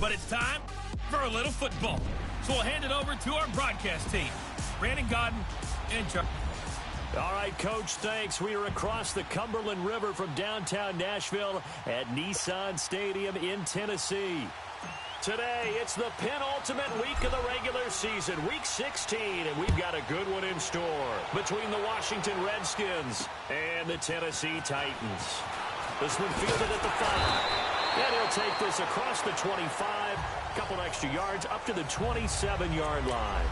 But it's time for a little football. So we'll hand it over to our broadcast team. Brandon Godden and Chuck. All right, Coach, thanks. We are across the Cumberland River from downtown Nashville at Nissan Stadium in Tennessee. Today, it's the penultimate week of the regular season, Week 16, and we've got a good one in store between the Washington Redskins and the Tennessee Titans. This one fielded at the 5, and he'll take this across the 25, a couple extra yards up to the 27-yard line.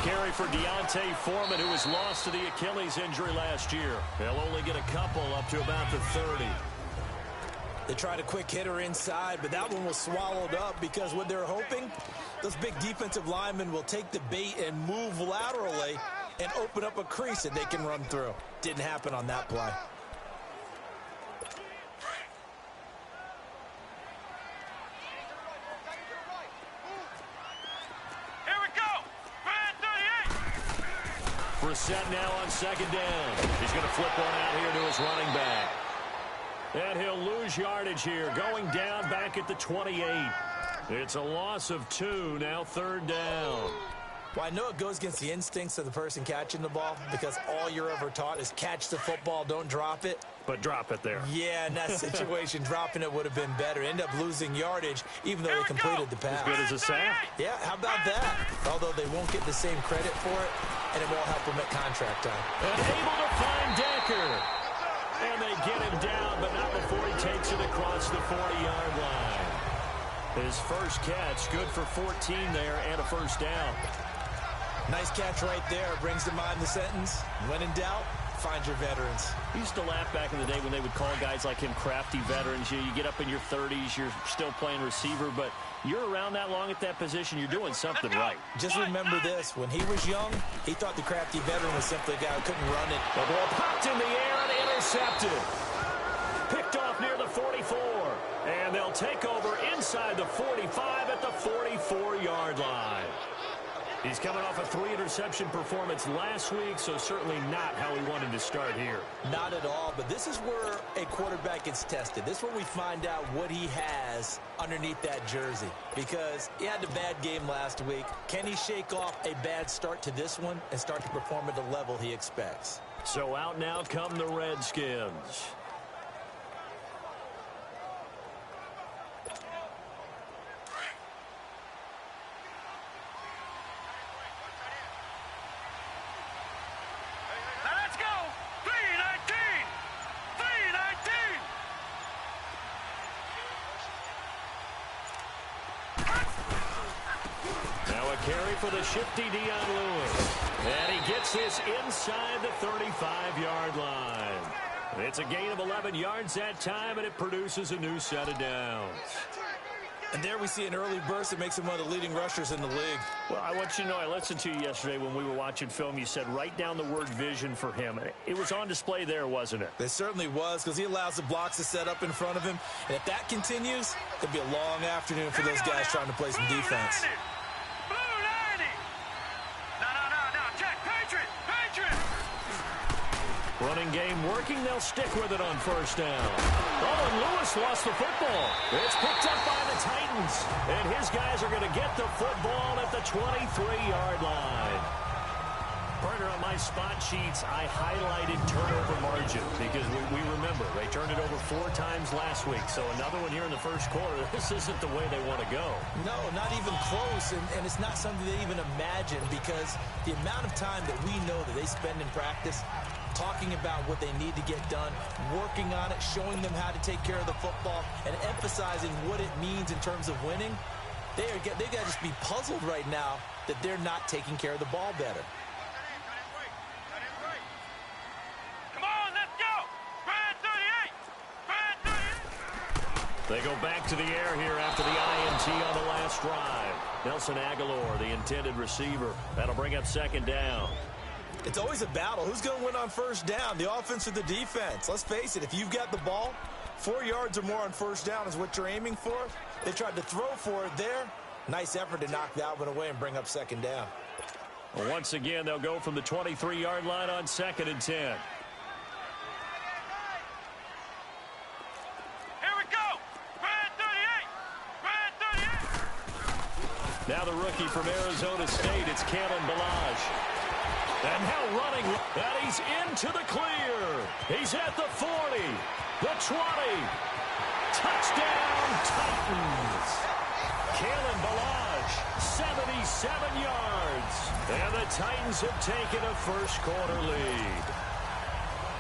Carry for Deontay Foreman, who was lost to the Achilles injury last year. They'll only get a couple up to about the 30. They tried a quick hitter inside, but that one was swallowed up because what they're hoping, those big defensive linemen will take the bait and move laterally and open up a crease that they can run through. Didn't happen on that play. Set now on second down. He's going to flip one out here to his running back. And he'll lose yardage here, going down back at the 28. It's a loss of 2, now third down. Well, I know it goes against the instincts of the person catching the ball because all you're ever taught is catch the football, don't drop it. But drop it there. Yeah, in that situation, dropping it would have been better. End up losing yardage, even though they completed the pass. As good as a sack. Yeah, how about that? Although they won't get the same credit for it, and it won't help them at contract time. And able to find Decker. And they get him down, but not before he takes it across the 40-yard line. His first catch, good for 14 there, and a first down. Nice catch right there. Brings to mind the sentence, when in doubt, find your veterans. I used to laugh back in the day when they would call guys like him crafty veterans. You get up in your 30s, you're still playing receiver, but you're around that long at that position, you're doing something right. Just remember this, when he was young, he thought the crafty veteran was simply a guy who couldn't run it. The ball popped in the air and intercepted. Picked off near the 44. And they'll take over inside the 45 at the 44-yard line. He's coming off a 3-interception performance last week, so certainly not how he wanted to start here. Not at all, but this is where a quarterback gets tested. This is where we find out what he has underneath that jersey, because he had a bad game last week. Can he shake off a bad start to this one and start to perform at the level he expects? So out now come the Redskins. For the shifty Dion Lewis. And he gets this inside the 35-yard line. It's a gain of 11 yards that time, and it produces a new set of downs. And there we see an early burst that makes him one of the leading rushers in the league. Well, I want you to know, I listened to you yesterday when we were watching film. You said write down the word vision for him. It was on display there, wasn't it? It certainly was, because he allows the blocks to set up in front of him. And if that continues, it'll be a long afternoon for those guys trying to play some defense. Running game working. They'll stick with it on first down. Oh, and Lewis lost the football. It's picked up by the Titans. And his guys are going to get the football at the 23-yard line. Partner, on my spot sheets, I highlighted turnover margin because we remember they turned it over 4 times last week. So another one here in the first quarter. This isn't the way they want to go. No, not even close. And it's not something they even imagine, because the amount of time that we know that they spend in practice talking about what they need to get done, working on it, showing them how to take care of the football, and emphasizing what it means in terms of winning. They got to just be puzzled right now that they're not taking care of the ball better. They go back to the air here after the INT on the last drive. Nelson Aguilar, the intended receiver. That'll bring up second down. It's always a battle. Who's going to win on first down, the offense or the defense? Let's face it, if you've got the ball, 4 yards or more on first down is what you're aiming for. They tried to throw for it there. Nice effort to knock that one away and bring up second down. Well, once again, they'll go from the 23-yard line on 2nd and 10. Here we go. Brad 38. Now the rookie from Arizona State, it's Kalen Ballage. And now running, and he's into the clear. He's at the 40, the 20. Touchdown, Titans. Kalen Ballage, 77 yards. And the Titans have taken a first-quarter lead.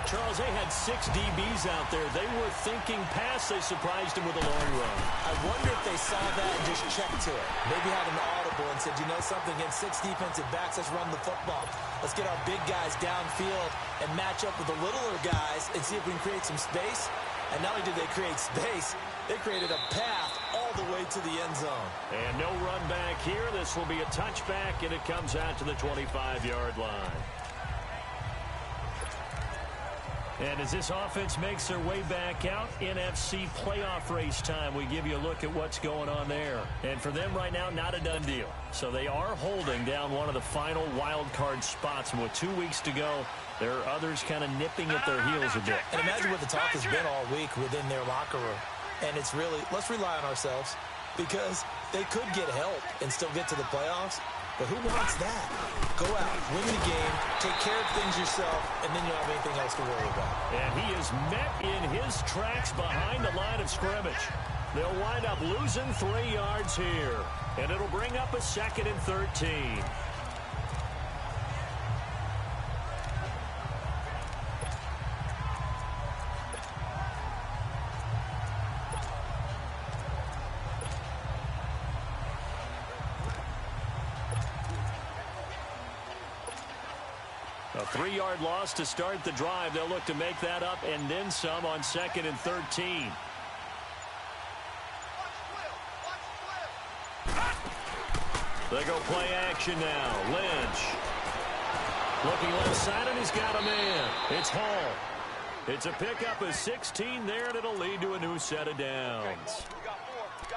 Charles, they had 6 DBs out there. They were thinking pass. They surprised him with a long run. I wonder if they saw that and just checked to it. Maybe had an audible and said, you know something, against 6 defensive backs, let's run the football. Let's get our big guys downfield and match up with the littler guys and see if we can create some space. And not only did they create space, they created a path all the way to the end zone. And no run back here. This will be a touchback, and it comes out to the 25-yard line. And as this offense makes their way back out, NFC playoff race time, we give you a look at what's going on there. And for them right now, not a done deal. So they are holding down one of the final wild card spots. And with 2 weeks to go, there are others kind of nipping at their heels a bit. And imagine what the talk has been all week within their locker room. And it's really, let's rely on ourselves, because they could get help and still get to the playoffs. But who wants that? Go out, win the game, take care of things yourself, and then you don't have anything else to worry about. And he is met in his tracks behind the line of scrimmage. They'll wind up losing 3 yards here. And it'll bring up a 2nd and 13. A 3-yard loss to start the drive. They'll look to make that up and then some on 2nd and 13. They go play action now. Lynch. Looking left side, and he's got a man. It's Hall. It's a pickup of 16 there, and it'll lead to a new set of downs.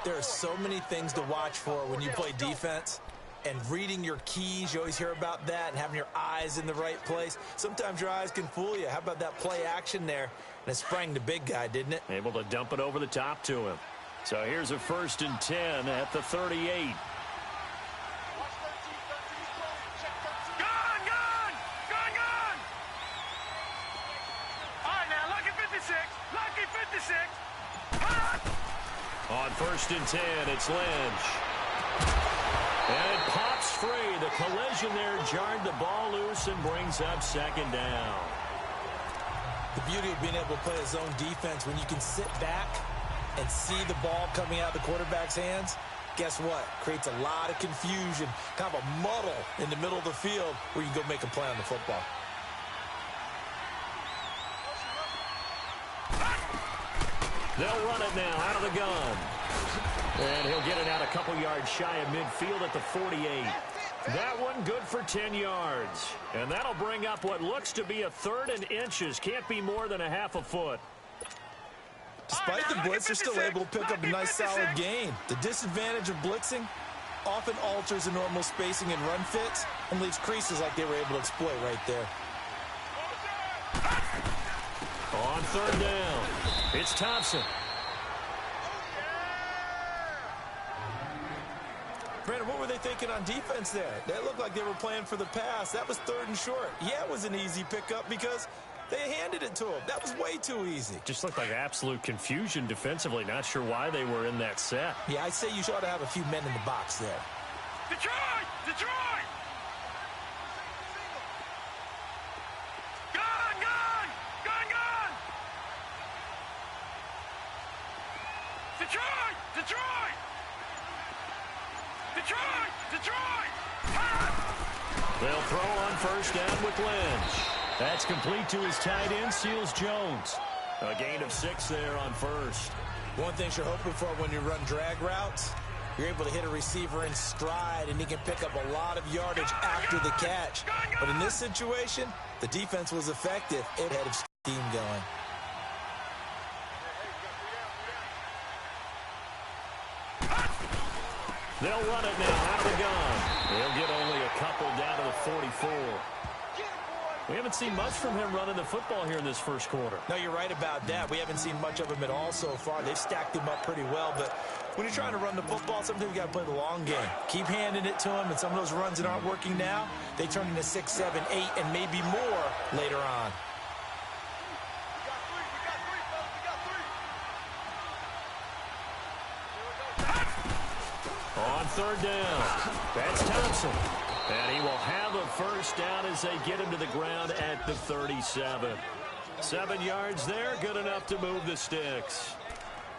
There are so many things to watch for when you play defense. And reading your keys, you always hear about that, and having your eyes in the right place. Sometimes your eyes can fool you. How about that play action there? And it sprang the big guy, didn't it? Able to dump it over the top to him. So here's a 1st and 10 at the 38. On 1st and 10, it's Lynch. And it pops free. The collision there jarred the ball loose and brings up 2nd down. The beauty of being able to play a zone defense, when you can sit back and see the ball coming out of the quarterback's hands, guess what? Creates a lot of confusion, kind of a muddle in the middle of the field where you can go make a play on the football. They'll run it now out of the gun. And he'll get it out a couple yards shy of midfield at the 48. That one good for 10 yards. And that'll bring up what looks to be a 3rd and inches. Can't be more than a half a foot. Despite the blitz, they're still able to pick up a nice solid gain. The disadvantage of blitzing often alters the normal spacing and run fits and leaves creases like they were able to exploit right there. On 3rd down, it's Thompson. Brandon, what were they thinking on defense there? That looked like they were playing for the pass. That was 3rd and short. Yeah, it was an easy pickup because they handed it to him. That was way too easy. Just looked like absolute confusion defensively. Not sure why they were in that set. Yeah, I'd say you ought to have a few men in the box there. Detroit! Detroit! Gun! Gun! Gun! Gun! Detroit! Detroit! Detroit! Detroit! They'll throw on 1st down with Lynch. That's complete to his tight end, Seals Jones. A gain of 6 there on 1st. One thing you're hoping for when you run drag routes, you're able to hit a receiver in stride, and he can pick up a lot of yardage after the catch. But in this situation, the defense was effective. It had a steam going. They'll run it now out of the gun. They'll get only a couple down to the 44. We haven't seen much from him running the football here in this first quarter. No, you're right about that. We haven't seen much of him at all so far. They've stacked him up pretty well, but when you're trying to run the football, sometimes you got to play the long game. Keep handing it to him, and some of those runs that aren't working now, they turn into 6, 7, 8, and maybe more later on. On third down, that's Thompson. And he will have a first down as they get him to the ground at the 37. 7 yards there, good enough to move the sticks.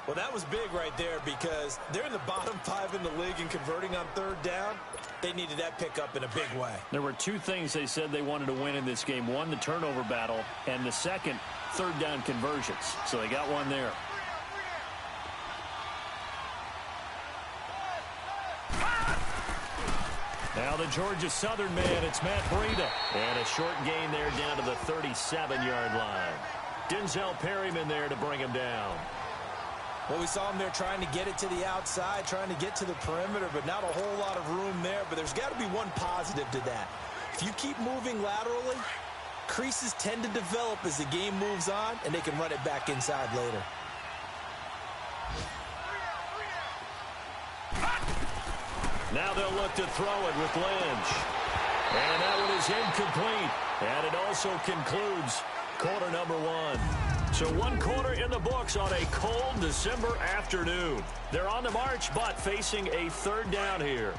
Well, that was big right there because they're in the bottom 5 in the league in converting on third down. They needed that pickup in a big way. There were 2 things they said they wanted to win in this game. One, the turnover battle, and the second, third down conversions. So they got one there. Now the Georgia Southern man, it's Matt Breida. And a short gain there down to the 37-yard line. Denzel Perryman there to bring him down. Well, we saw him there trying to get it to the outside, trying to get to the perimeter, but not a whole lot of room there. But there's got to be one positive to that. If you keep moving laterally, creases tend to develop as the game moves on, and they can run it back inside later. Now they'll look to throw it with Lynch. And that one is incomplete. And it also concludes quarter number 1. So 1 quarter in the books on a cold December afternoon. They're on the march, but facing a third down here.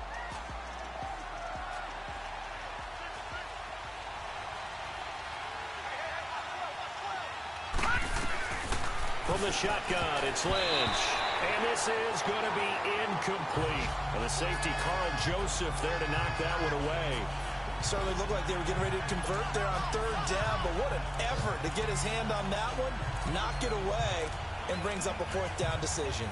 From the shotgun, it's Lynch. And this is going to be incomplete. And the safety, Carl Joseph, there to knock that one away. Certainly looked like they were getting ready to convert there on third down, but what an effort to get his hand on that one, knock it away, and brings up a 4th down decision.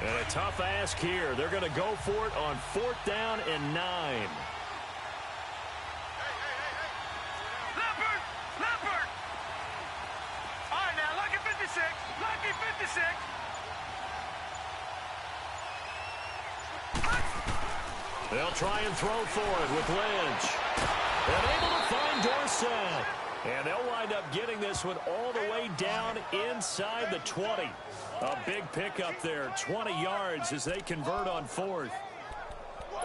And a tough ask here. They're going to go for it on 4th down and 9. They'll try and throw for it with Lynch. And able to find Dorsett. And they'll wind up getting this one all the way down inside the 20. A big pickup there, 20 yards as they convert on 4th.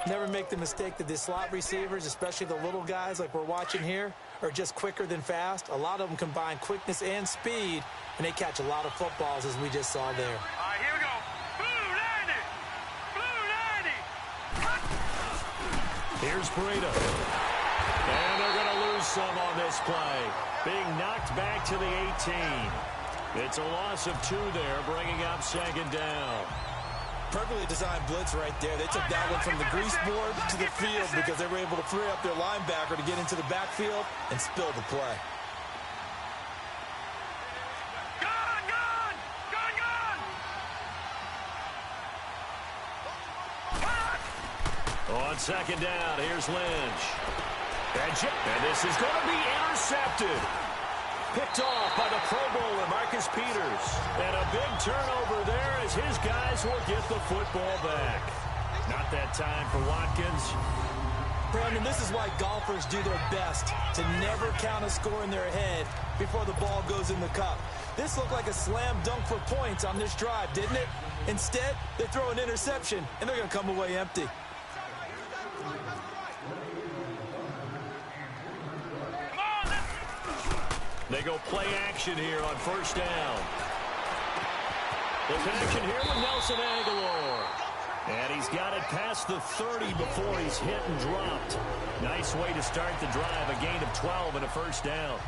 Never make the mistake that the slot receivers, especially the little guys like we're watching here, are just quicker than fast. A lot of them combine quickness and speed, and they catch a lot of footballs as we just saw there. All right, here we go. Blue 90. Blue 90. Here's Breida. And they're going to lose some on this play. Being knocked back to the 18. It's a loss of 2 there, bringing up 2nd down. Perfectly designed blitz right there. They took that one from the grease board to the field because they were able to free up their linebacker to get into the backfield and spill the play. On 2nd down, here's Lynch. And this is going to be intercepted. Picked off by the Pro Bowler, Marcus Peters. And a big turnover there as his guys will get the football back. Not that time for Watkins. Brandon, this is why golfers do their best to never count a score in their head before the ball goes in the cup. This looked like a slam dunk for points on this drive, didn't it? Instead, they throw an interception, and they're going to come away empty. They go play action here on 1st down. The connection here with Nelson Aguilar. And he's got it past the 30 before he's hit and dropped. Nice way to start the drive. A gain of 12 and a 1st down.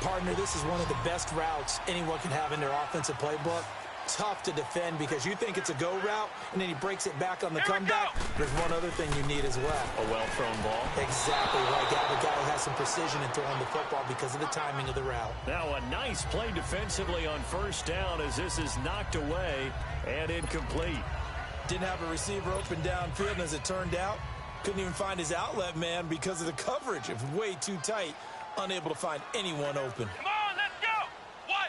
Partner, this is one of the best routes anyone can have in their offensive playbook. tough to defend because you think it's a go route, and then he breaks it back on the comeback. There's one other thing you need as well. A well-thrown ball. Exactly right. You have a guy who has some precision in throwing the football because of the timing of the route. Now a nice play defensively on first down as this is knocked away and incomplete. Didn't have a receiver open downfield, and as it turned out, couldn't even find his outlet man because of the coverage. It was way too tight, unable to find anyone open. Come on, let's go. What?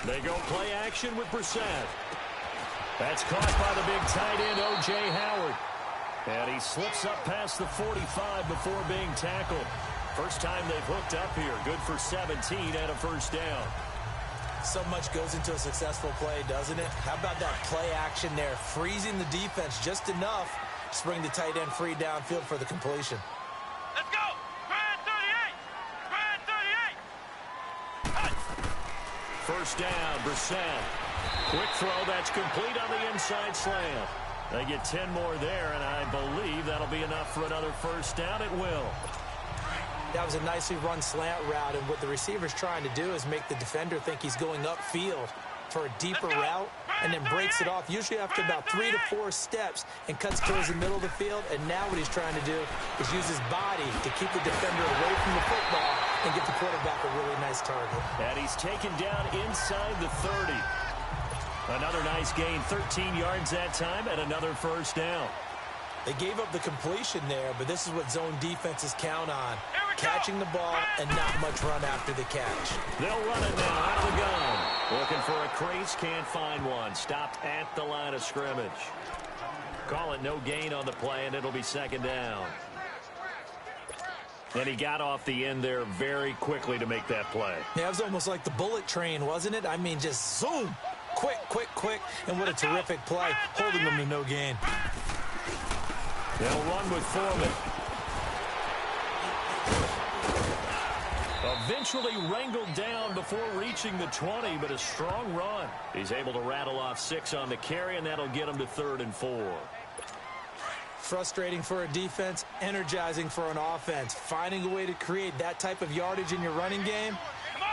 90. They go play action with Brissett. That's caught by the big tight end, O.J. Howard. And he slips up past the 45 before being tackled. First time they've hooked up here. Good for 17 and a first down. So much goes into a successful play, doesn't it? How about that play action there? Freezing the defense just enough to bring the tight end free downfield for the completion. Let's go. Grand 38. Grand 38. First down, Brissett. Quick throw, that's complete on the inside slant. They get 10 more there, and I believe that'll be enough for another first down. It will. That was a nicely run slant route, and what the receiver's trying to do is make the defender think he's going upfield for a deeper route and then breaks it off, usually after about 3 to 4 steps, and cuts towards the middle of the field. And now what he's trying to do is use his body to keep the defender away from the football and get the quarterback a really nice target. And he's taken down inside the 30. Another nice gain, 13 yards that time, and another first down. They gave up the completion there, but this is what zone defenses count on. Catching the ball and not much run after the catch. They'll run it now out of the gun. Looking for a crease, can't find one. Stopped at the line of scrimmage. Call it no gain on the play, and it'll be second down. And he got off the end there very quickly to make that play. Yeah, it was almost like the bullet train, wasn't it? I mean, just zoom. Quick, quick, quick. And what a terrific play, holding them to no gain. They'll run with Foreman. Eventually wrangled down before reaching the 20, but a strong run. He's able to rattle off 6 on the carry, and that'll get him to 3rd and 4. Frustrating for a defense, energizing for an offense. Finding a way to create that type of yardage in your running game,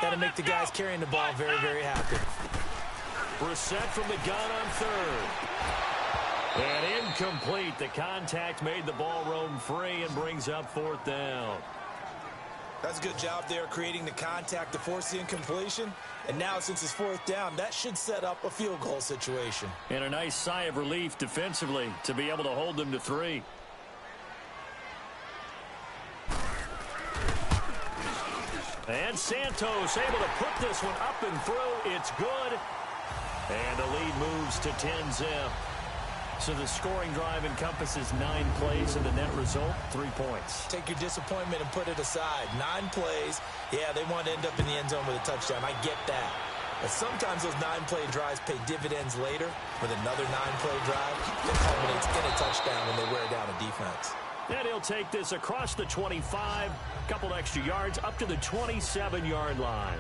that'll make the guys carrying the ball very, very happy. Brissett from the gun on 3rd. And incomplete. The contact made the ball roam free and brings up 4th down. That's a good job there creating the contact to force the incompletion. And now since it's 4th down, that should set up a field goal situation. And a nice sigh of relief defensively to be able to hold them to 3. And Santos able to put this one up and through. It's good. And the lead moves to 10-zip. So the scoring drive encompasses 9 plays, and the net result, 3 points. Take your disappointment and put it aside. 9 plays. Yeah, they want to end up in the end zone with a touchdown. I get that. But sometimes those 9-play drives pay dividends later with another 9-play drive that culminates in a touchdown when they wear down a defense. And he'll take this across the 25, couple extra yards, up to the 27-yard line.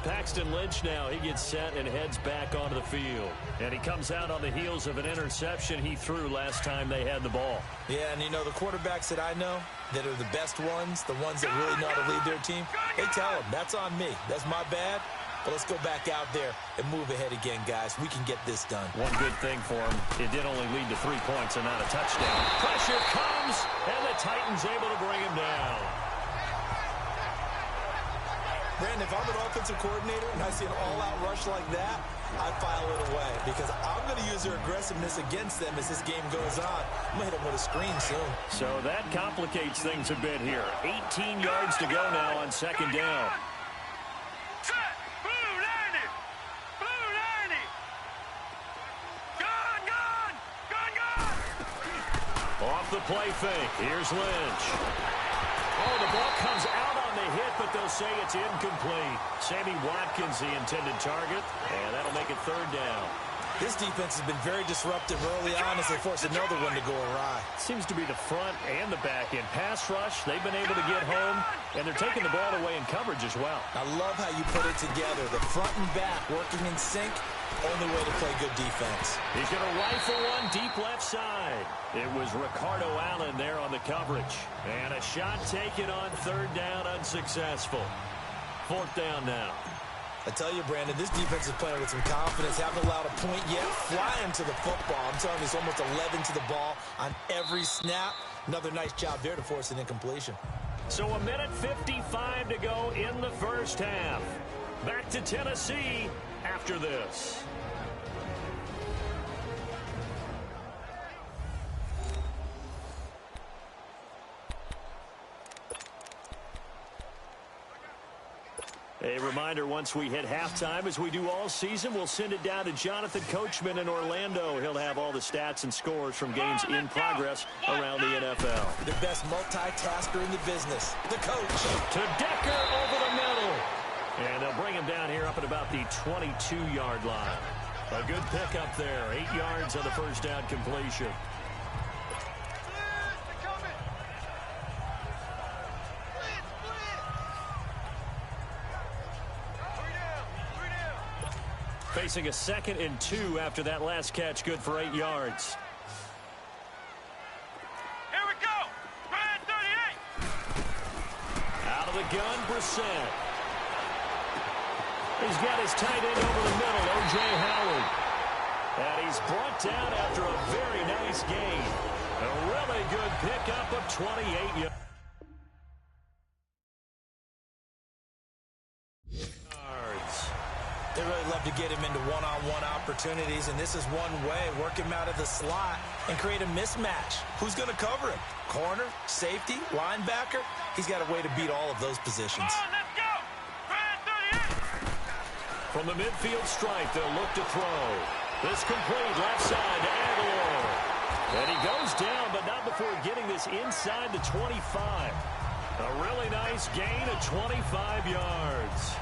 Paxton Lynch now, he gets set and heads back onto the field. And he comes out on the heels of an interception he threw last time they had the ball. Yeah, and you know, the quarterbacks that I know that are the best ones, the ones that really know how to lead their team, they tell them, that's on me. That's my bad. But let's go back out there and move ahead again, guys. We can get this done. One good thing for him, it did only lead to 3 points and not a touchdown. Pressure comes, and the Titans able to bring him down. Brandon, if I'm an offensive coordinator and I see an all-out rush like that, I file it away because I'm going to use their aggressiveness against them as this game goes on. I'm going to hit them with a screen soon. So that complicates things a bit here. 18 yards to go now on 2nd down. Set. Blue 90. Blue 90. Gone, gone. Gone, gone. Off the play fake. Here's Lynch. Oh, the ball comes out on the hit, but they'll say it's incomplete. Sammy Watkins, the intended target, and that'll make it 3rd down. This defense has been very disruptive early on as they force another one to go awry. Seems to be the front and the back end. Pass rush, they've been able to get home, and they're taking the ball away in coverage as well. I love how you put it together. The front and back working in sync. Only way to play good defense. He's going to rifle one deep left side. It was Ricardo Allen there on the coverage. And a shot taken on 3rd down, unsuccessful. 4th down now. I tell you, Brandon, this defense is playing with some confidence. Haven't allowed a point yet. Flying to the football. I'm telling you, it's almost 11 to the ball on every snap. Another nice job there to force an incompletion. So 1:55 to go in the first half. Back to Tennessee after this. A reminder, once we hit halftime, as we do all season, we'll send it down to Jonathan Coachman in Orlando. He'll have all the stats and scores from games in progress around the NFL. The best multitasker in the business, the coach. To Decker over the middle. And they'll bring him down here up at about the 22-yard line. A good pickup there. 8 yards on the first down completion. Facing a 2nd and 2 after that last catch, good for 8 yards. Here we go. Ryan 38. Out of the gun, Brissett. He's got his tight end over the middle, O.J. Howard. And he's brought down after a very nice gain. A really good pickup of 28 yards. They really love to get him into one-on-one opportunities, and this is one way. Work him out of the slot and create a mismatch. Who's going to cover him? Corner, safety, linebacker? He's got a way to beat all of those positions. Come on, let's go. Ryan 38. From the midfield stripe, they'll look to throw. This complete left side to Aguilar. And he goes down, but not before getting this inside the 25. A really nice gain of 25 yards.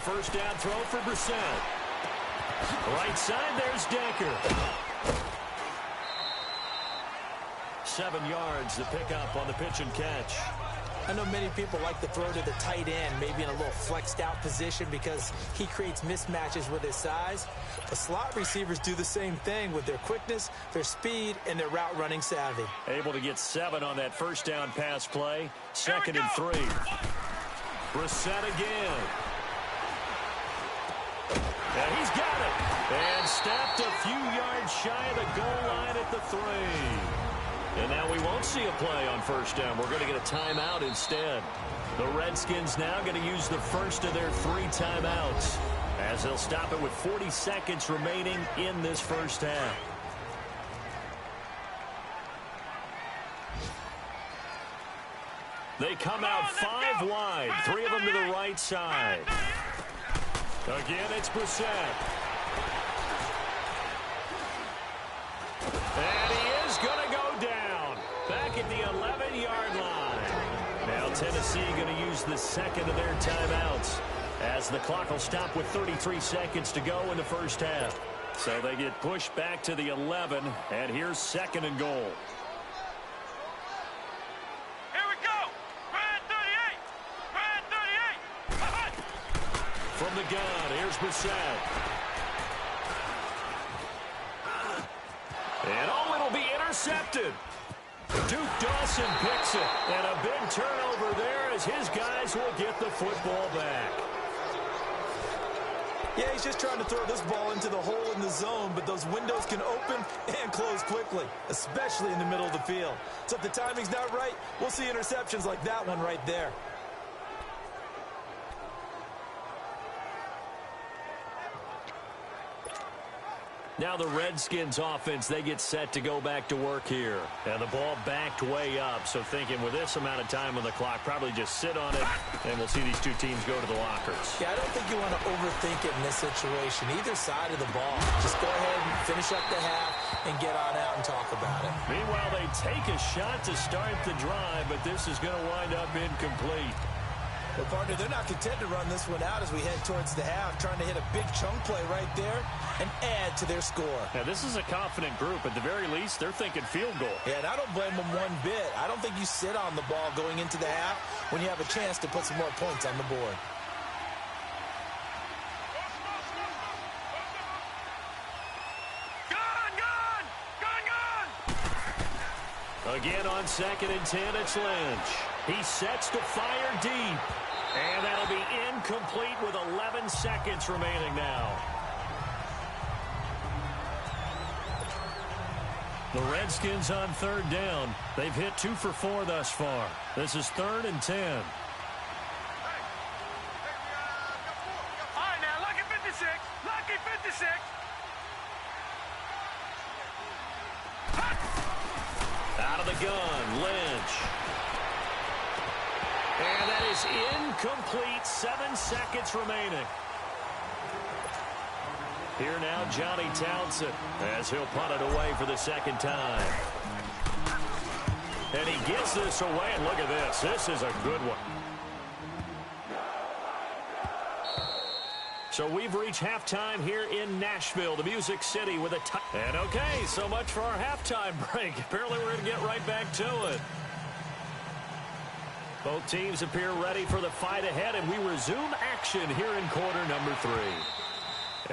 First down throw for Brissett. Right side, there's Decker. 7 yards to pick up on the pitch and catch. I know many people like to throw to the tight end, maybe in a little flexed out position because he creates mismatches with his size. The slot receivers do the same thing with their quickness, their speed, and their route running savvy. Able to get 7 on that first down pass play. 2nd and 3. Brissett again. And he's got it. And stepped a few yards shy of the goal line at the 3. And now we won't see a play on first down. We're going to get a timeout instead. The Redskins now going to use the first of their 3 timeouts, as they'll stop it with 40 seconds remaining in this first half. They come out 5 wide, 3 of them to the right side. Again, it's Brissett. And he is going to go down back at the 11-yard line. Now Tennessee going to use the 2nd of their timeouts, as the clock will stop with 33 seconds to go in the first half. So they get pushed back to the 11, and here's 2nd and goal. From the gun, here's Brissett. And oh, it'll be intercepted. Duke Dawson picks it. And a big turnover there as his guys will get the football back. Yeah, he's just trying to throw this ball into the hole in the zone, but those windows can open and close quickly, especially in the middle of the field. So if the timing's not right, we'll see interceptions like that one right there. Now the Redskins offense, they get set to go back to work here. And the ball backed way up, so thinking with this amount of time on the clock, probably just sit on it, and we'll see these 2 teams go to the lockers. Yeah, I don't think you want to overthink it in this situation, either side of the ball. Just go ahead and finish up the half and get on out and talk about it. Meanwhile, they take a shot to start the drive, but this is going to wind up incomplete. Well, partner, they're not content to run this one out as we head towards the half, trying to hit a big chunk play right there and add to their score. Now, this is a confident group. At the very least, they're thinking field goal. Yeah, and I don't blame them one bit. I don't think you sit on the ball going into the half when you have a chance to put some more points on the board. Again on 2nd and 10, it's Lynch. He sets to fire deep. And that'll be incomplete with 11 seconds remaining now. The Redskins on 3rd down. They've hit 2 for 4 thus far. This is 3rd and 10. All right, now, lucky 56. Lucky 56. Out of the gun, Lynch. And that is incomplete. 7 seconds remaining. Here now, Johnny Townsend, as he'll punt it away for the 2nd time. And he gets this away, and look at this. This is a good one. So we've reached halftime here in Nashville, the Music City, with a tie. And okay, so much for our halftime break. Apparently we're going to get right back to it. Both teams appear ready for the fight ahead, and we resume action here in quarter number 3.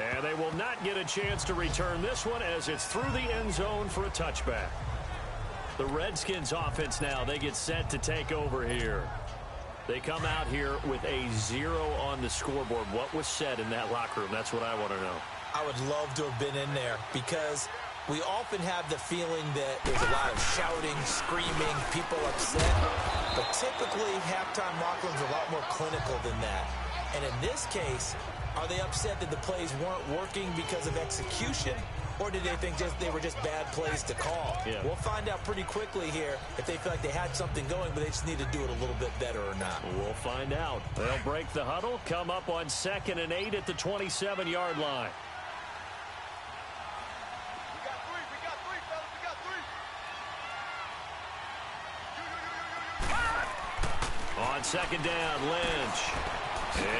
And they will not get a chance to return this one as it's through the end zone for a touchback. The Redskins offense now, they get set to take over here. They come out here with a 0 on the scoreboard. What was said in that locker room? That's what I want to know. I would love to have been in there because we often have the feeling that there's a lot of shouting, screaming, people upset. But typically, halftime locker rooms are a lot more clinical than that. And in this case, are they upset that the plays weren't working because of execution? Or did they think they were just bad plays to call? Yeah. We'll find out pretty quickly here if they feel like they had something going, but they just need to do it a little bit better or not. We'll find out. They'll break the huddle, come up on 2nd and 8 at the 27-yard line. We got three, fellas. We got 3. On 2nd down, Lynch.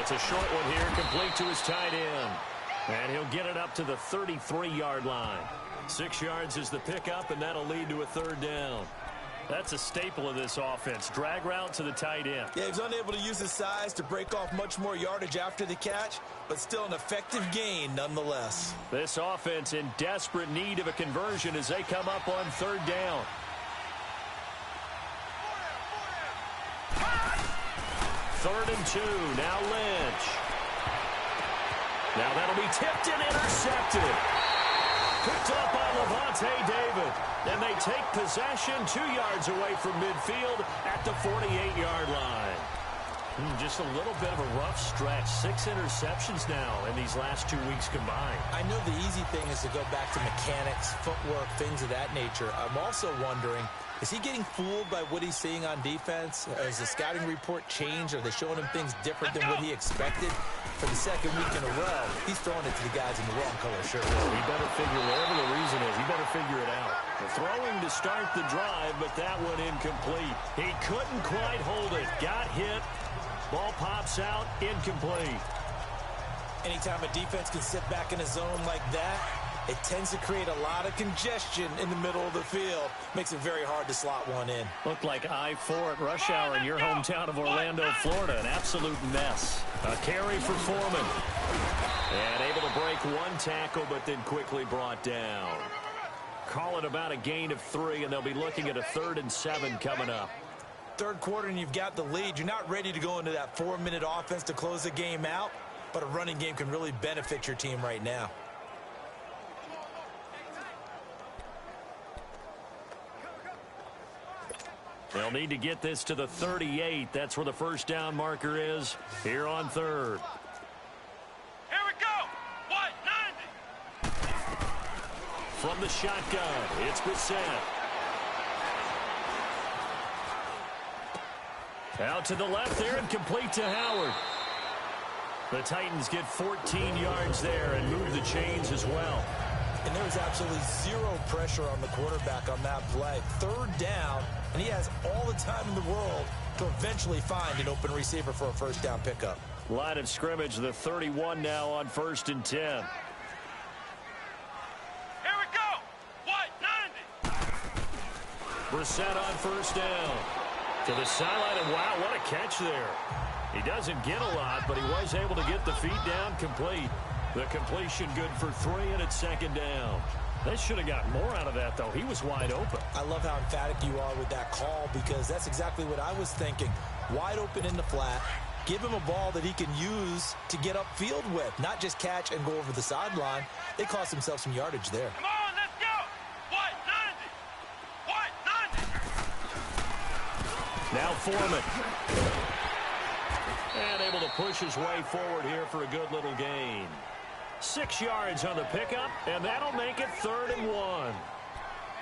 It's a short one here, complete to his tight end. And he'll get it up to the 33-yard line. 6 yards is the pickup, and that'll lead to a 3rd down. That's a staple of this offense. Drag route to the tight end. Yeah, he was unable to use his size to break off much more yardage after the catch, but still an effective gain nonetheless. This offense in desperate need of a conversion as they come up on 3rd down. Third and 2. Now Lynch. Now that'll be tipped and intercepted. Picked up by Levante David. And they take possession 2 yards away from midfield at the 48-yard line. Just a little bit of a rough stretch. 6 interceptions now in these last 2 weeks combined. I know the easy thing is to go back to mechanics, footwork, things of that nature. I'm also wondering, is he getting fooled by what he's seeing on defense? Has the scouting report changed? Are they showing him things different than what he expected? For the 2nd week in a row, he's throwing it to the guys in the wrong color shirt. He better figure, whatever the reason is, he better figure it out. The throwing to start the drive, but that one incomplete. He couldn't quite hold it. Got hit. Ball pops out, incomplete. Anytime a defense can sit back in a zone like that, it tends to create a lot of congestion in the middle of the field. Makes it very hard to slot one in. Looked like I-4 at rush hour in your hometown of Orlando, Florida. An absolute mess. A carry for Foreman. And able to break 1 tackle, but then quickly brought down. Call it about a gain of 3, and they'll be looking at a 3rd and 7 coming up. Third quarter and you've got the lead. You're not ready to go into that 4-minute offense to close the game out, but a running game can really benefit your team right now. They'll need to get this to the 38. That's where the first down marker is here on 3rd. Here we go. 190. From the shotgun, it's Bissett. Out to the left there and complete to Howard. The Titans get 14 yards there and move the chains as well. And there was absolutely zero pressure on the quarterback on that play. 3rd down, and he has all the time in the world to eventually find an open receiver for a first down pickup. Line of scrimmage, the 31 now on 1st and 10. Here we go. What? 90. Brissett on 1st down. To the sideline, and wow, what a catch there. He doesn't get a lot, but he was able to get the feet down complete. The completion good for 3, and it's 2nd down. They should have got more out of that, though. He was wide open. I love how emphatic you are with that call, because that's exactly what I was thinking. Wide open in the flat. Give him a ball that he can use to get upfield with, not just catch and go over the sideline. They cost themselves some yardage there. Come on, let's go. What? 90. What? 90. Now Foreman. And able to push his way forward here for a good little gain. 6 yards on the pickup, and that'll make it 3rd and 1.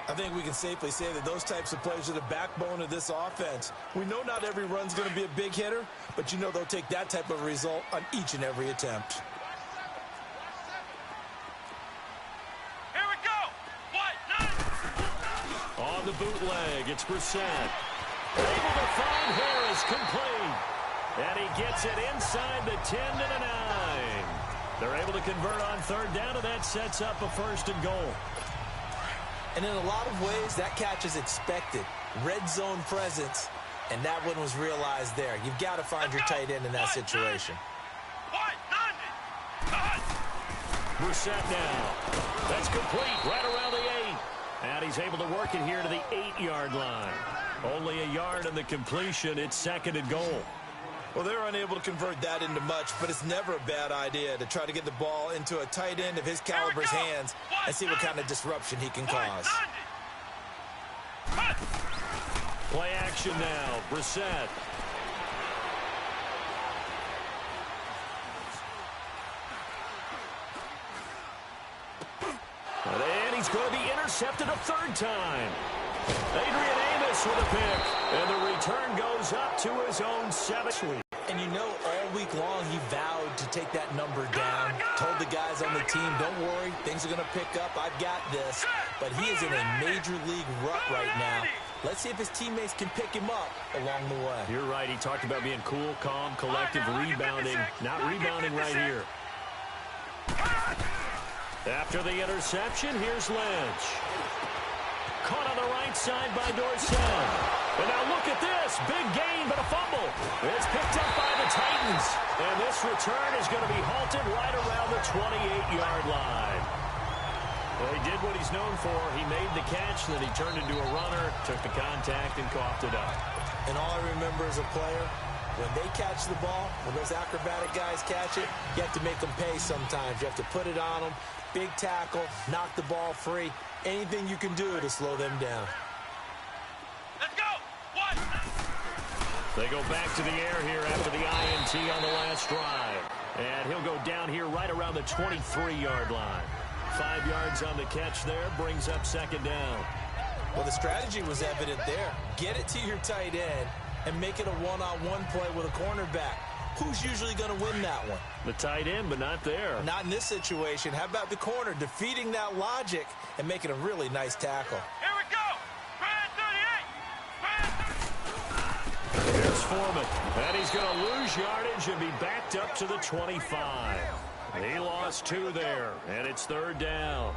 I think we can safely say that those types of plays are the backbone of this offense. We know not every run's going to be a big hitter, but you know they'll take that type of result on each and every attempt. Here we go. What? 90. On the bootleg, it's Brissett. Able to find Harris, complete. And he gets it inside the 10 to the 9. They're able to convert on 3rd down, and that sets up a 1st and goal. And in a lot of ways, that catch is expected. Red zone presence, and that one was realized there. You've got to find your tight end in that situation. What? 90. Brissett now. That's complete right around the 8. And he's able to work it here to the 8-yard line. Only a yard on the completion. It's 2nd and goal. Well, they're unable to convert that into much, but it's never a bad idea to try to get the ball into a tight end of his caliber's hands and see what kind of disruption he can cause. Play action now. Brissett. And he's going to be intercepted a 3rd time. Adrian Amos with a pick. And the return goes up to his own 7th. And you know, all week long he vowed to take that number down. Told the guys on the team, don't worry, things are going to pick up. I've got this. But he is in a major league rut right now. Let's see if his teammates can pick him up along the way. You're right. He talked about being cool, calm, collective, rebounding. Not rebounding right here. After the interception, here's Lynch. Caught on the right side by Dorsett. And now look at this. Big gain, but a fumble. It's picked up by the Titans. And this return is going to be halted right around the 28-yard line. Well, he did what he's known for. He made the catch, then he turned into a runner, took the contact, and coughed it up. And all I remember as a player, when they catch the ball, when those acrobatic guys catch it, you have to make them pay sometimes. You have to put it on them. Big tackle, knock the ball free. Anything you can do to slow them down. Let's go. What? They go back to the air here after the INT on the last drive. And he'll go down here right around the 23-yard line. 5 yards on the catch there, brings up 2nd down. Well, the strategy was evident there. Get it to your tight end and make it a one-on-one play with a cornerback. Who's usually going to win that one? The tight end, but not there. Not in this situation. How about the corner defeating that logic and making a really nice tackle? Here we go. Brand 38. Here's Foreman. And he's going to lose yardage and be backed up to the 25. He lost 2 there, and it's 3rd down.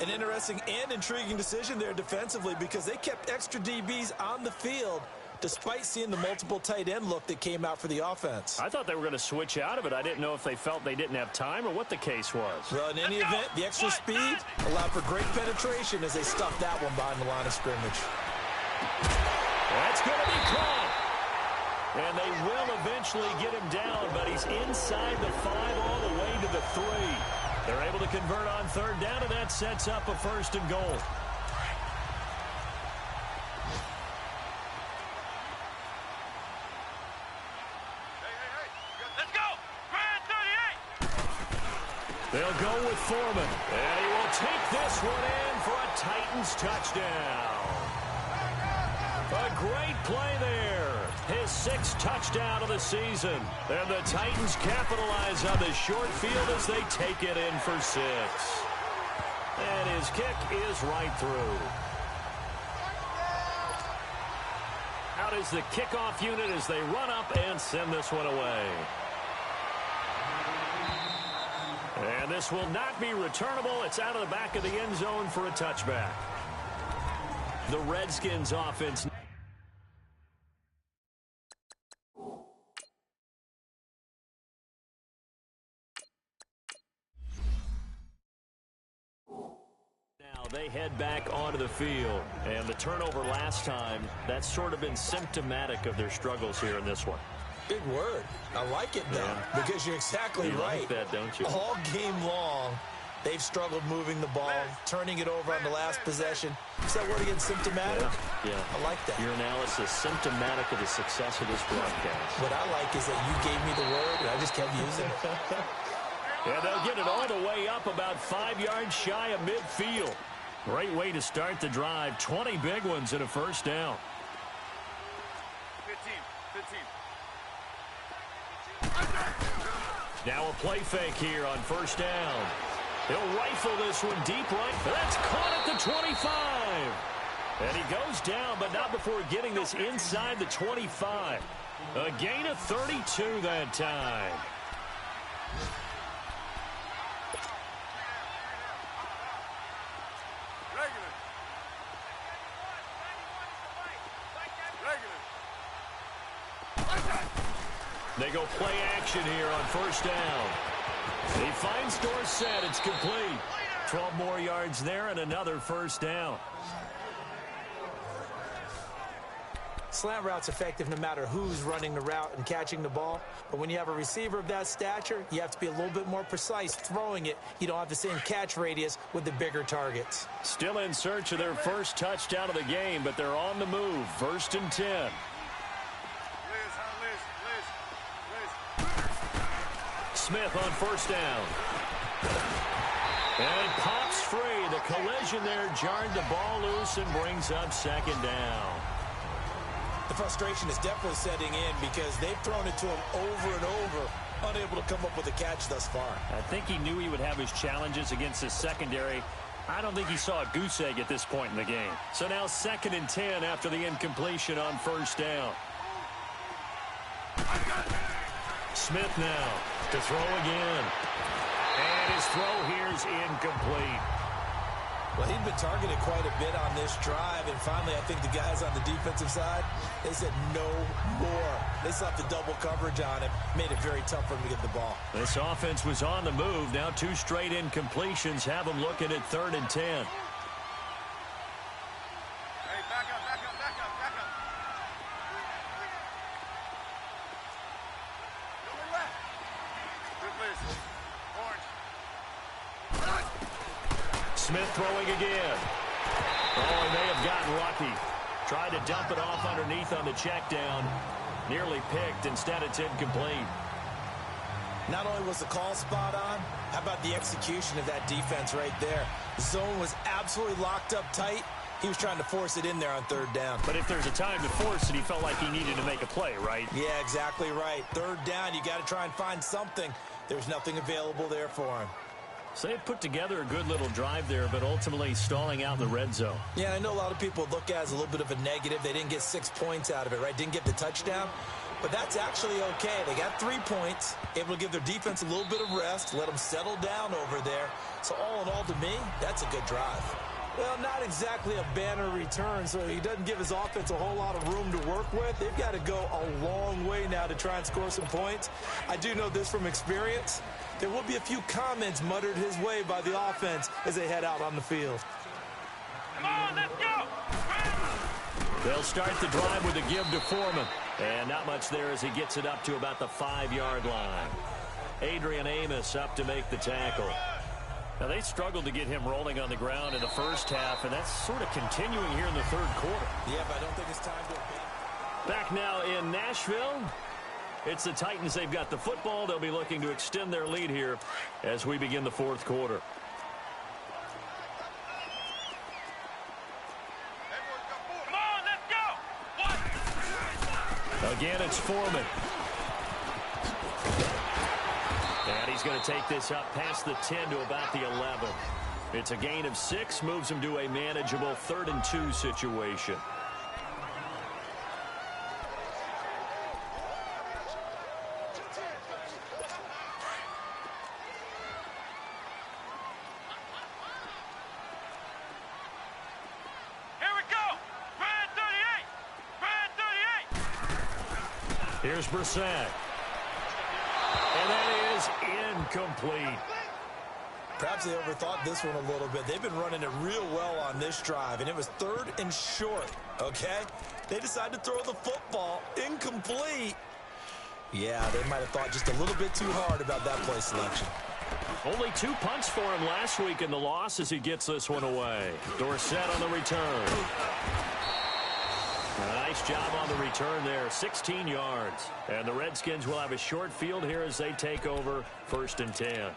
An interesting and intriguing decision there defensively, because they kept extra DBs on the field despite seeing the multiple tight end look that came out for the offense. I thought they were going to switch out of it. I didn't know if they felt they didn't have time or what the case was. Well, in any event, the extra speed allowed for great penetration as they stuffed that one behind the line of scrimmage. That's going to be caught. And they will eventually get him down, but he's inside the 5 all the way to the 3. They're able to convert on 3rd down, and that sets up a 1st and goal. Let's go. Brand 38. They'll go with Foreman, and he will take this one in for a Titans touchdown. A great play there. His 6th touchdown of the season. And the Titans capitalize on the short field as they take it in for 6. And his kick is right through. Out is the kickoff unit as they run up and send this one away. And this will not be returnable. It's out of the back of the end zone for a touchback. The Redskins offense. They head back onto the field. And the turnover last time, that's sort of been symptomatic of their struggles here in this one. Big word. I like it, though, because you're exactly right. You like that, don't you? All game long, they've struggled moving the ball, turning it over on the last possession. Is that word again, symptomatic? Yeah. I like that. Your analysis, symptomatic of the success of this broadcast. What I like is that you gave me the word, and I just kept using it. And they'll get it all the way up about 5 yards shy of midfield. Great way to start the drive. 20 big ones and a first down. 15. Now a play fake here on first down. He'll rifle this one deep right. That's caught at the 25. And he goes down, but not before getting this inside the 25. A gain of 32 that time. They go play action here on first down. He finds Dorsett. It's complete. 12 more yards there and another first down. Slant route's effective no matter who's running the route and catching the ball. But when you have a receiver of that stature, you have to be a little bit more precise throwing it. You don't have the same catch radius with the bigger targets. Still in search of their first touchdown of the game, but they're on the move. 1st and 10. Smith on first down. And it pops free. The collision there jarred the ball loose and brings up 2nd down. The frustration is definitely setting in because they've thrown it to him over and over, unable to come up with a catch thus far. I think he knew he would have his challenges against his secondary. I don't think he saw a goose egg at this point in the game. So now 2nd and 10 after the incompletion on first down. Smith now to throw again. And his throw here is incomplete. Well, he'd been targeted quite a bit on this drive, and finally I think the guys on the defensive side, they said no more. They slapped the double coverage on him, made it very tough for him to get the ball. This offense was on the move. Now 2 straight incompletions have them looking at 3rd and 10. Smith throwing again. Oh, and they have gotten lucky. Tried to dump it off underneath on the check down. Nearly picked. Instead, it's incomplete. Not only was the call spot on, how about the execution of that defense right there? The zone was absolutely locked up tight. He was trying to force it in there on 3rd down. But if there's a time to force it, he felt like he needed to make a play, right? Yeah, exactly right. 3rd down, you got to try and find something. There's nothing available there for him. So they put together a good little drive there, but ultimately stalling out in the red zone. Yeah, I know a lot of people look at it as a little bit of a negative. They didn't get 6 points out of it, right? Didn't get the touchdown. But that's actually okay. They got 3 points, able to give their defense a little bit of rest, let them settle down over there. So all in all, to me, that's a good drive. Well, not exactly a banner return, so he doesn't give his offense a whole lot of room to work with. They've got to go a long way now to try and score some points. I do know this from experience. There will be a few comments muttered his way by the offense as they head out on the field. Come on, let's go! They'll start the drive with a give to Foreman. And not much there as he gets it up to about the 5-yard line. Adrian Amos up to make the tackle. Now, they struggled to get him rolling on the ground in the first half, and that's sort of continuing here in the 3rd quarter. Yeah, but I don't think it's time to... Back now in Nashville. It's the Titans. They've got the football. They'll be looking to extend their lead here as we begin the 4th quarter. Come on, let's go! Again, it's Foreman. And he's going to take this up past the 10 to about the 11. It's a gain of 6, moves him to a manageable 3rd and 2 situation. Here's Brissett. And that is incomplete. Perhaps they overthought this one a little bit. They've been running it real well on this drive, and it was 3rd and short, okay? They decided to throw the football incomplete. Yeah, they might have thought just a little bit too hard about that play selection. Only 2 punts for him last week in the loss as he gets this one away. Dorsett on the return. A nice job on the return there, 16 yards. And the Redskins will have a short field here as they take over 1st and 10.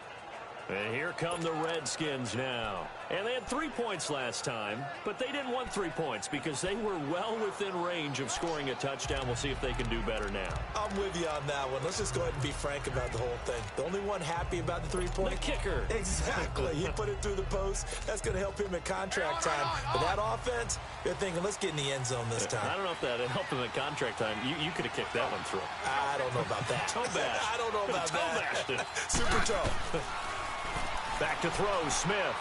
And here come the Redskins now. And they had 3 points last time, but they didn't want 3 points because they were well within range of scoring a touchdown. We'll see if they can do better now. I'm with you on that one. Let's just go ahead and be frank about the whole thing. The only one happy about the 3-point? The kicker. Exactly. He put it through the post. That's going to help him at contract time. But that offense, they're thinking, let's get in the end zone this time. I don't know if that helped him at contract time. You could have kicked that one through. I don't know about that. Toe bash. I don't know about that. Toe bashed it. Super toe. Back to throw, Smith.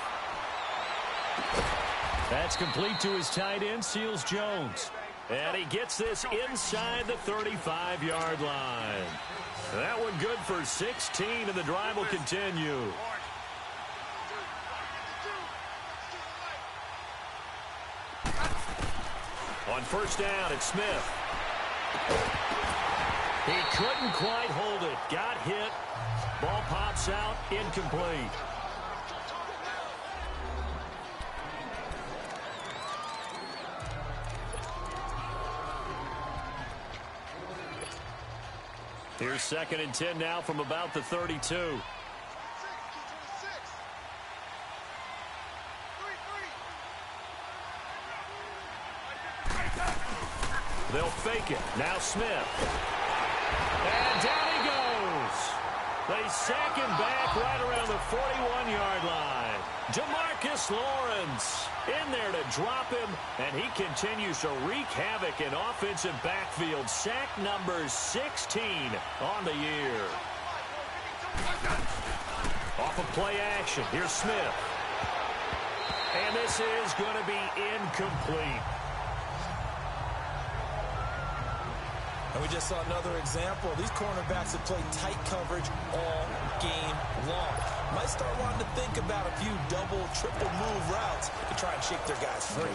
That's complete to his tight end, Seals Jones. And he gets this inside the 35-yard line. That one good for 16, and the drive will continue. On 1st down, it's Smith. He couldn't quite hold it. Got hit. Ball pops out, incomplete. Here's 2nd and 10 now from about the 32. They'll fake it. Now Smith. And down he goes. They sack him back right around the 41-yard line. Demarcus Lawrence in there to drop him, and he continues to wreak havoc in offensive backfield. Sack number 16 on the year. Off of play action, here's Smith. And this is going to be incomplete. And we just saw another example. These cornerbacks have played tight coverage all game long. Might start wanting to think about a few double, triple move routes to try and shake their guys free.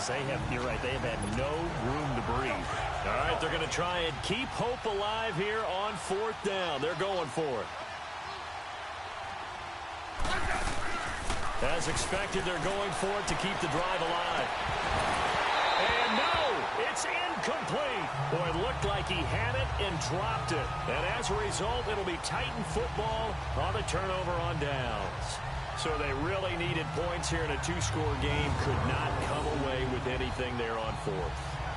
You're right, they have had no room to breathe. All right, they're going to try and keep hope alive here on 4th down. They're going for it. As expected, they're going for it to keep the drive alive. And no, it's incomplete. Boy, it looked like he had it and dropped it. And as a result, it'll be Titan football on the turnover on downs. So they really needed points here in a 2-score game. Could not come away with anything there on 4th.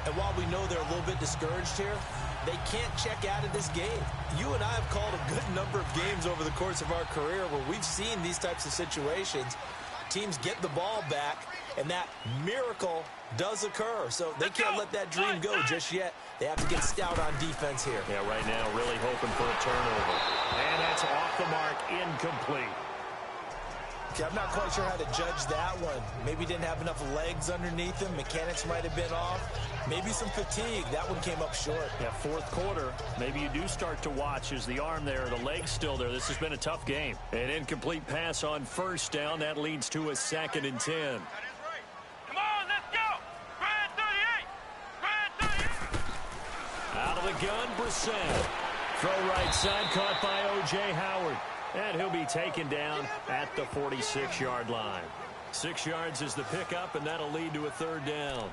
And while we know they're a little bit discouraged here, they can't check out of this game. You and I have called a good number of games over the course of our career where we've seen these types of situations. Teams get the ball back, and that miracle does occur. So they can't let that dream go just yet. They have to get stout on defense here. Yeah, right now really hoping for a turnover. And that's off the mark, incomplete. Okay, I'm not quite sure how to judge that one. Maybe didn't have enough legs underneath him. Mechanics might have been off. Maybe some fatigue. That one came up short. Yeah, 4th quarter. Maybe you do start to watch. Is the arm there, the leg's still there? This has been a tough game. An incomplete pass on 1st down. That leads to a 2nd and 10. Come on, let's go. Brad 38. Brad 38. Out of the gun, Brissett. Throw right side, caught by O.J. Howard. And he'll be taken down at the 46-yard line. 6 yards is the pickup, and that'll lead to a 3rd down.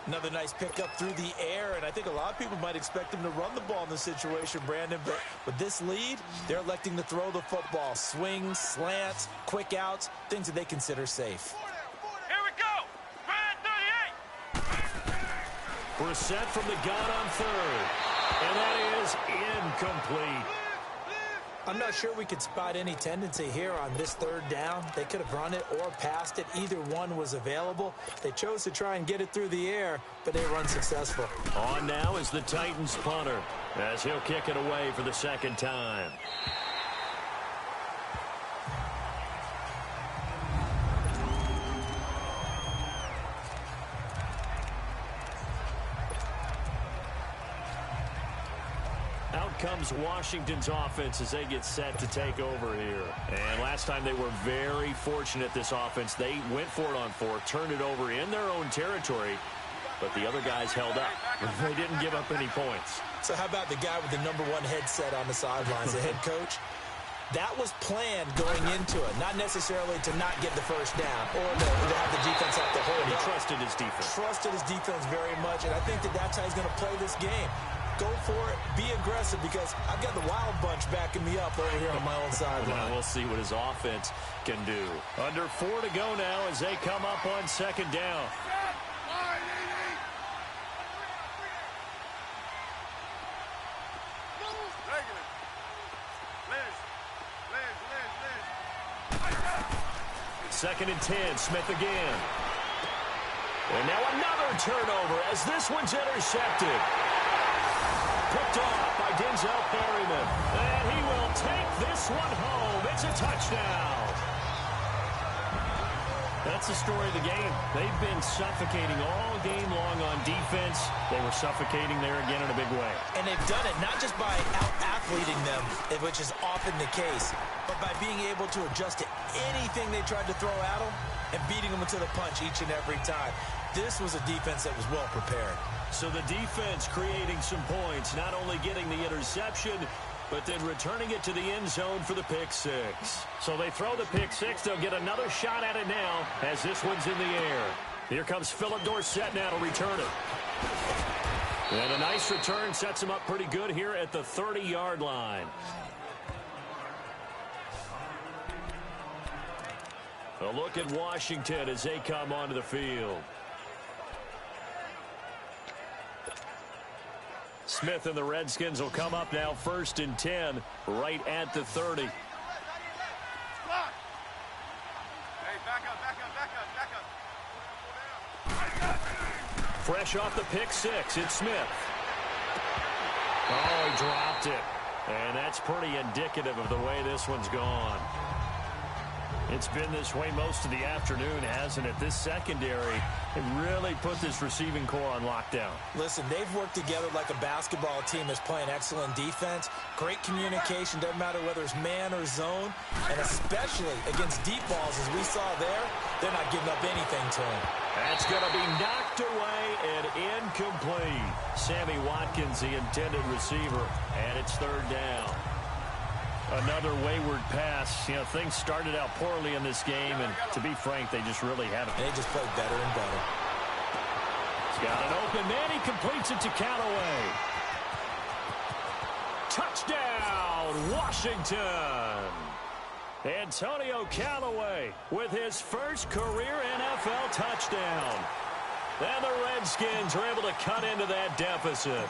Another nice pickup through the air, and I think a lot of people might expect him to run the ball in this situation, Brandon, but with this lead, they're electing to throw the football. Swings, slants, quick outs, things that they consider safe. Here we go. Brad 38. Brissett from the gun on 3rd. And that is incomplete. I'm not sure we could spot any tendency here on this 3rd down. They could have run it or passed it. Either one was available. They chose to try and get it through the air, but they were unsuccessful. On now is the Titans punter as he'll kick it away for the 2nd time. Out comes Washington's offense as they get set to take over here. And last time they were very fortunate, this offense. They went for it on 4, turned it over in their own territory, but the other guys held up. They didn't give up any points. So how about the guy with the #1 headset on the sidelines, the head coach? That was planned going into it, not necessarily to not get the first down or to have the defense have to hold. He trusted his defense. Trusted his defense very much, and I think that's how he's going to play this game. Go for it, be aggressive, because I've got the Wild Bunch backing me up over here on my own sideline. We'll see what his offense can do. Under 4 to go now as they come up on 2nd down. Second and 10, Smith again. And now another turnover as this one's intercepted. Picked off by Denzel Perryman. And he will take this one home. It's a touchdown. That's the story of the game. They've been suffocating all game long on defense. They were suffocating there again in a big way. And they've done it not just by out-athleting them, which is often the case, but by being able to adjust to anything they tried to throw at them and beating them to the punch each and every time. This was a defense that was well prepared. So the defense creating some points, not only getting the interception, but then returning it to the end zone for the pick 6. So they throw the pick 6. They'll get another shot at it now as this one's in the air. Here comes Philip Dorsett now to return it. And a nice return sets him up pretty good here at the 30-yard line. A look at Washington as they come onto the field. Smith and the Redskins will come up now 1st and 10 right at the 30. Hey, back up. Fresh off the pick 6, it's Smith. Oh, he dropped it. And that's pretty indicative of the way this one's gone. It's been this way most of the afternoon, hasn't it? This secondary, it really put this receiving core on lockdown. Listen, they've worked together like a basketball team that's playing excellent defense. Great communication, doesn't matter whether it's man or zone. And especially against deep balls, as we saw there, they're not giving up anything to him. That's going to be knocked away and incomplete. Sammy Watkins, the intended receiver, and it's 3rd down. Another wayward pass. You know, things started out poorly in this game, and to be frank, they just really haven't. They just played better and better. He's got an open man. He completes it to Callaway. Touchdown, Washington. Antonio Callaway with his first career NFL touchdown. And the Redskins are able to cut into that deficit.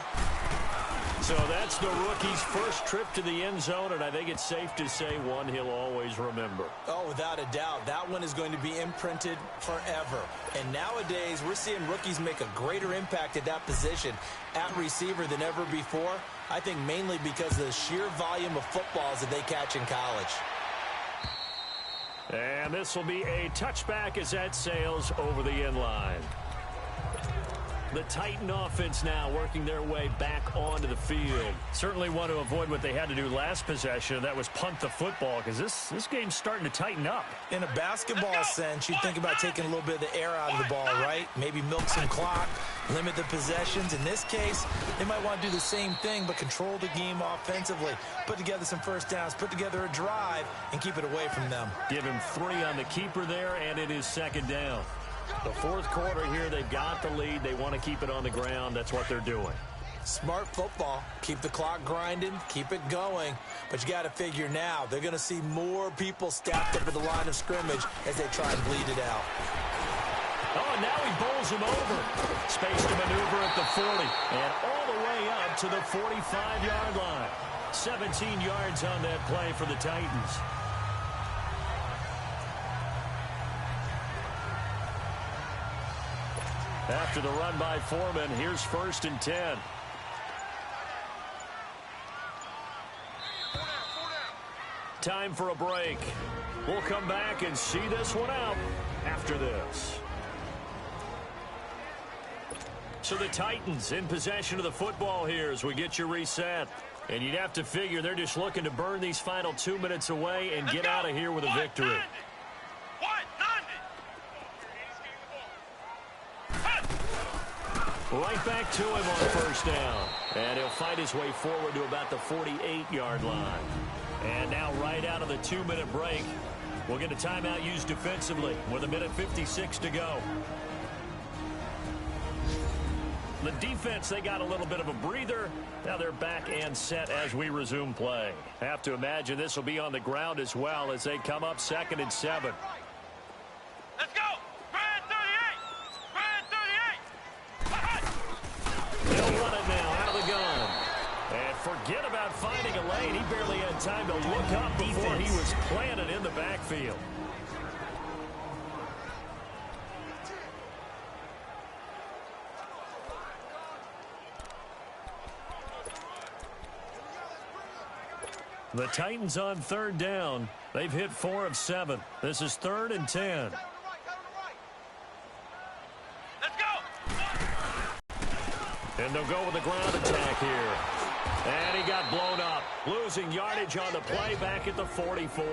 So that's the rookie's first trip to the end zone, and I think it's safe to say one he'll always remember. Oh, without a doubt. That one is going to be imprinted forever. And nowadays, we're seeing rookies make a greater impact at that position at receiver than ever before. I think mainly because of the sheer volume of footballs that they catch in college. And this will be a touchback as that sails over the end line. The Titan offense now working their way back onto the field. Certainly want to avoid what they had to do last possession. That was punt the football, because this game's starting to tighten up. In a basketball sense, you think about taking a little bit of the air out of the ball, right? Maybe milk some clock, limit the possessions. In this case, they might want to do the same thing, but control the game offensively. Put together some first downs, put together a drive, and keep it away from them. Give him 3 on the keeper there, and it is 2nd down. The 4th quarter here, they've got the lead. They want to keep it on the ground. That's what they're doing. Smart football. Keep the clock grinding. Keep it going. But you got to figure now, they're going to see more people stacked up at the line of scrimmage as they try and bleed it out. Oh, and now he bowls him over. Space to maneuver at the 40. And all the way up to the 45-yard line. 17 yards on that play for the Titans. After the run by Foreman, here's 1st and 10. Time for a break. We'll come back and see this one out after this. So the Titans in possession of the football here as we get you reset. And you'd have to figure they're just looking to burn these final 2 minutes away and get out of here with a victory. Right back to him on first down. And he'll fight his way forward to about the 48-yard line. And now right out of the 2-minute break, we'll get a timeout used defensively with 1:56 to go. The defense, they got a little bit of a breather. Now they're back and set as we resume play. Have to imagine this will be on the ground as well as they come up 2nd and 7. Let's go! Brad 38! Brad 38! They'll run it now out of the gun. And forget about finding a lane. He barely had time to look up before he was planted in the backfield. The Titans on 3rd down. They've hit 4 of 7. This is 3rd and 10. Let's go! And they'll go with the ground attack here. And he got blown up. Losing yardage on the play back at the 44.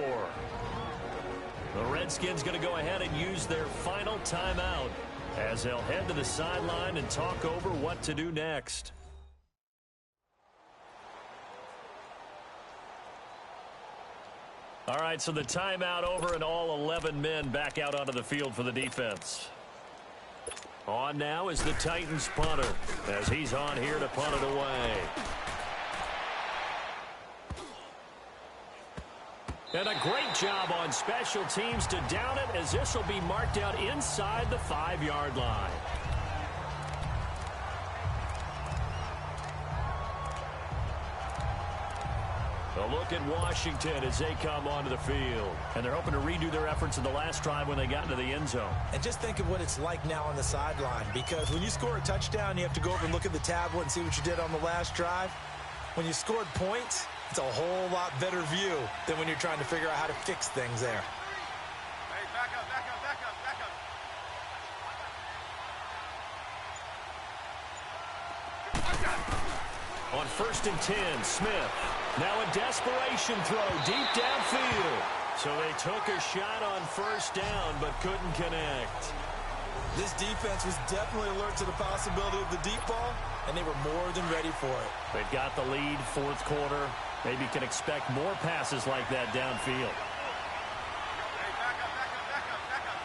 The Redskins going to go ahead and use their final timeout as they'll head to the sideline and talk over what to do next. All right, so the timeout over and all 11 men back out onto the field for the defense. On now is the Titans punter as he's on here to punt it away. And a great job on special teams to down it as this will be marked out inside the 5-yard line. A look at Washington as they come onto the field. And they're hoping to redo their efforts in the last drive when they got into the end zone. And just think of what it's like now on the sideline, because when you score a touchdown, you have to go over and look at the tablet and see what you did on the last drive. When you scored points, it's a whole lot better view than when you're trying to figure out how to fix things there. Hey, back up, back up, back up, back up. On 1st and 10, Smith. Now a desperation throw deep downfield. So they took a shot on 1st down but couldn't connect. This defense was definitely alert to the possibility of the deep ball, and they were more than ready for it. They've got the lead, 4th quarter. Maybe can expect more passes like that downfield. Hey, back up, back up, back up, back up.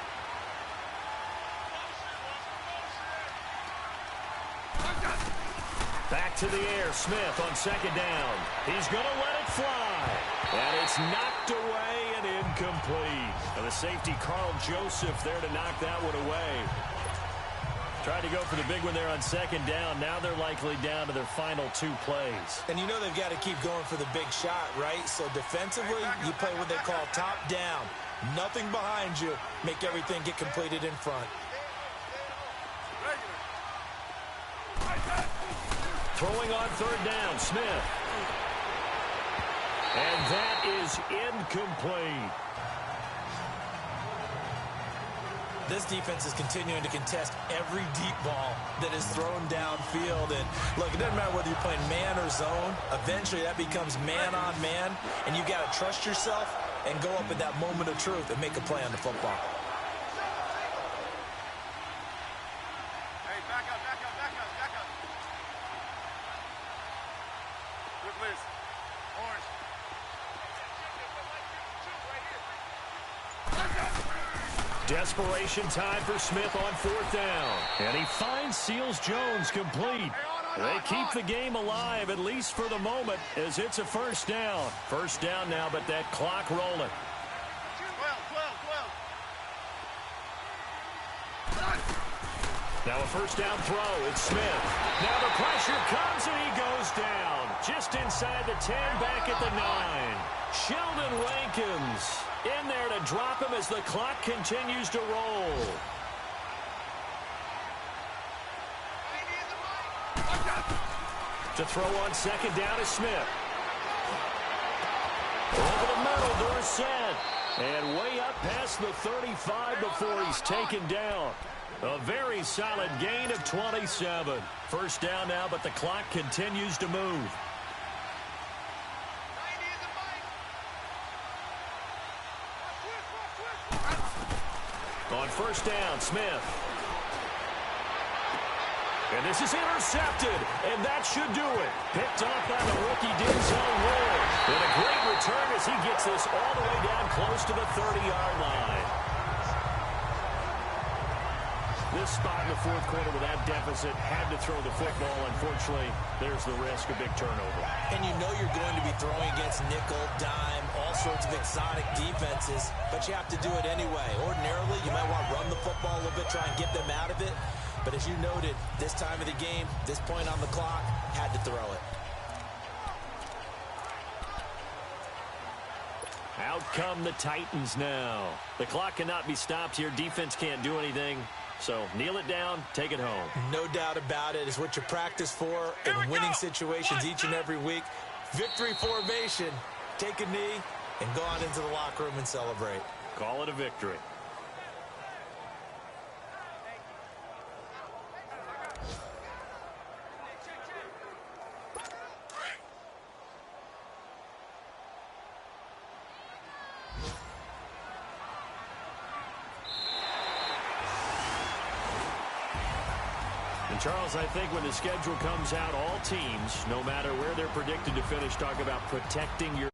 Back to the air, Smith on 2nd down. He's going to let it fly. And it's knocked away and incomplete. And the safety, Carl Joseph, there to knock that one away. Tried to go for the big one there on 2nd down. Now they're likely down to their final 2 plays. And you know they've got to keep going for the big shot, right? So defensively, you play what they call top down. Nothing behind you. Make everything get completed in front. Throwing on 3rd down, Smith. And that is incomplete. This defense is continuing to contest every deep ball that is thrown downfield. And look, it doesn't matter whether you're playing man or zone. Eventually, that becomes man on man. And you got to trust yourself and go up at that moment of truth and make a play on the football. Hey, back up, back up, back up, back up. Look, Liz. Orange. Desperation time for Smith on 4th down. And he finds Seals Jones complete. They keep the game alive, at least for the moment, as it's a 1st down. 1st down now, but that clock rolling. 12. Now a 1st down throw. It's Smith. Now the pressure comes and he goes down. Just inside the 10, back at the 9. Sheldon Rankins in there to drop him as the clock continues to roll. To throw on 2nd down is Smith. Over the middle, Dorsett. And way up past the 35 before he's taken down. A very solid gain of 27. 1st down now, but the clock continues to move. first down. Smith. And this is intercepted, and that should do it. Picked off by the rookie Denzel Ward. And a great return as he gets this all the way down close to the 30-yard line. This spot in the fourth quarter with that deficit, had to throw the football. Unfortunately, there's the risk of big turnover. And you know you're going to be throwing against nickel, dime, all sorts of exotic defenses, but you have to do it anyway. Ordinarily, you might want to run the football a little bit, try and get them out of it. But as you noted, this time of the game, this point on the clock, had to throw it. Out come the Titans now. The clock cannot be stopped here. Defense can't do anything. So kneel it down, take it home. No doubt about it. It's what you practice for in winning situations each and every week. Victory formation. Take a knee and go on into the locker room and celebrate. Call it a victory. And Charles, I think when the schedule comes out, all teams, no matter where they're predicted to finish, talk about protecting your